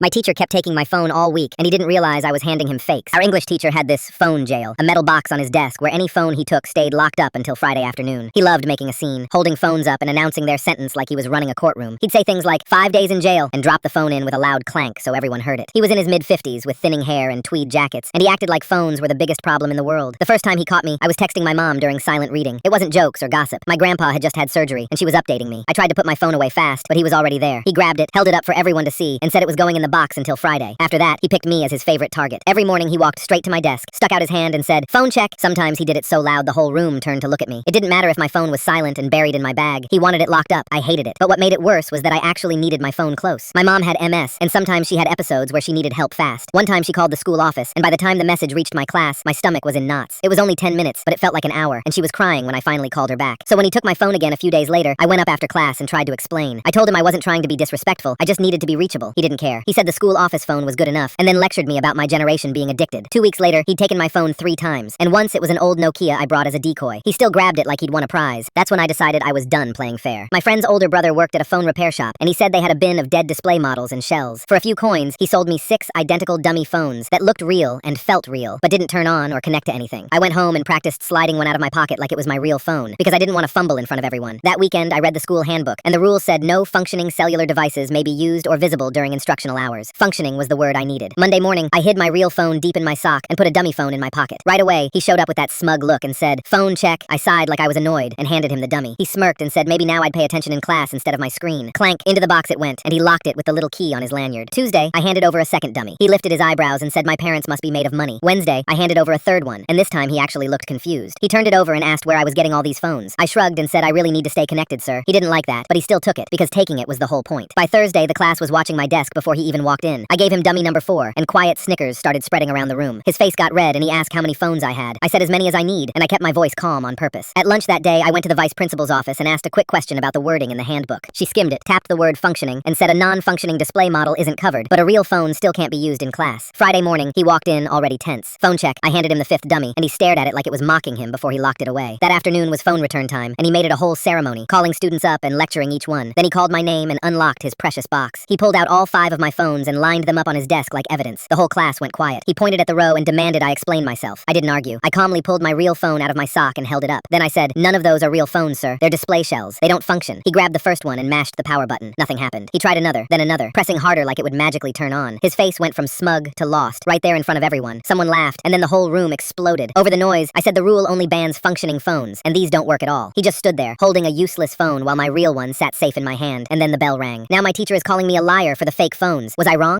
My teacher kept taking my phone all week, and he didn't realize I was handing him fakes. Our English teacher had this phone jail, a metal box on his desk where any phone he took stayed locked up until Friday afternoon. He loved making a scene, holding phones up and announcing their sentence like he was running a courtroom. He'd say things like, 5 days in jail, and drop the phone in with a loud clank so everyone heard it. He was in his mid-50s with thinning hair and tweed jackets, and he acted like phones were the biggest problem in the world. The first time he caught me, I was texting my mom during silent reading. It wasn't jokes or gossip. My grandpa had just had surgery, and she was updating me. I tried to put my phone away fast, but he was already there. He grabbed it, held it up for everyone to see, and said it was going in the box until Friday. After that, he picked me as his favorite target. Every morning he walked straight to my desk, stuck out his hand and said, "Phone check." Sometimes he did it so loud the whole room turned to look at me. It didn't matter if my phone was silent and buried in my bag. He wanted it locked up. I hated it. But what made it worse was that I actually needed my phone close. My mom had MS, and sometimes she had episodes where she needed help fast. One time she called the school office, and by the time the message reached my class, my stomach was in knots. It was only 10 minutes, but it felt like an hour, and she was crying when I finally called her back. So when he took my phone again a few days later, I went up after class and tried to explain. I told him I wasn't trying to be disrespectful. I just needed to be reachable. He didn't care. He said the school office phone was good enough, and then lectured me about my generation being addicted. 2 weeks later, he'd taken my phone 3 times, and once it was an old Nokia I brought as a decoy. He still grabbed it like he'd won a prize. That's when I decided I was done playing fair. My friend's older brother worked at a phone repair shop, and he said they had a bin of dead display models and shells. For a few coins, he sold me 6 identical dummy phones that looked real and felt real, but didn't turn on or connect to anything. I went home and practiced sliding one out of my pocket like it was my real phone, because I didn't want to fumble in front of everyone. That weekend, I read the school handbook, and the rules said no functioning cellular devices may be used or visible during instructional hours. Functioning was the word I needed. Monday morning, I hid my real phone deep in my sock and put a dummy phone in my pocket. Right away, he showed up with that smug look and said, "Phone check." I sighed like I was annoyed and handed him the dummy. He smirked and said maybe now I'd pay attention in class instead of my screen. Clank, into the box it went, and he locked it with the little key on his lanyard. Tuesday, I handed over a second dummy. He lifted his eyebrows and said my parents must be made of money. Wednesday, I handed over a third one, and this time he actually looked confused. He turned it over and asked where I was getting all these phones. I shrugged and said I really need to stay connected, sir. He didn't like that, but he still took it, because taking it was the whole point. By Thursday, the class was watching my desk before he even walked in. I gave him dummy number 4, and quiet snickers started spreading around the room. His face got red and he asked how many phones I had. I said as many as I need, and I kept my voice calm on purpose. At lunch that day, I went to the vice principal's office and asked a quick question about the wording in the handbook. She skimmed it, tapped the word functioning, and said a non-functioning display model isn't covered, but a real phone still can't be used in class. Friday morning, he walked in already tense. Phone check. I handed him the 5th dummy, and he stared at it like it was mocking him before he locked it away. That afternoon was phone return time, and he made it a whole ceremony, calling students up and lecturing each one. Then he called my name and unlocked his precious box. He pulled out all 5 of my phones and lined them up on his desk like evidence. The whole class went quiet. He pointed at the row and demanded I explain myself. I didn't argue. I calmly pulled my real phone out of my sock and held it up. Then I said, "None of those are real phones, sir. They're display shells. They don't function." He grabbed the first one and mashed the power button. Nothing happened. He tried another, then another, pressing harder like it would magically turn on. His face went from smug to lost, right there in front of everyone. Someone laughed, and then the whole room exploded. Over the noise, I said the rule only bans functioning phones, and these don't work at all. He just stood there, holding a useless phone while my real one sat safe in my hand, and then the bell rang. Now my teacher is calling me a liar for the fake phones. Was I wrong?